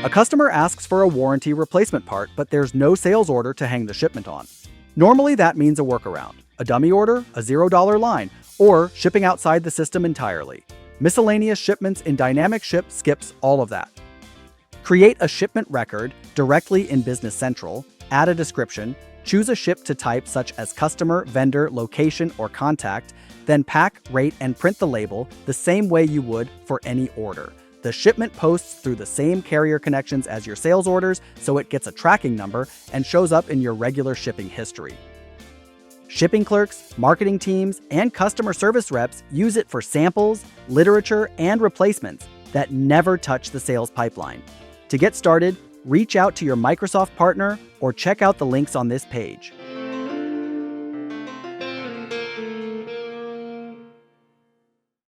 A customer asks for a warranty replacement part, but there's no sales order to hang the shipment on. Normally, that means a workaround, a dummy order, a $0 line, or shipping outside the system entirely. Miscellaneous Shipments in Dynamic Ship skips all of that. Create a shipment record directly in Business Central, add a description, choose a ship to type such as customer, vendor, location, or contact, then pack, rate, and print the label the same way you would for any order. The shipment posts through the same carrier connections as your sales orders, so it gets a tracking number and shows up in your regular shipping history. Shipping clerks, marketing teams, and customer service reps use it for samples, literature, and replacements that never touch the sales pipeline. To get started, reach out to your Microsoft partner or check out the links on this page.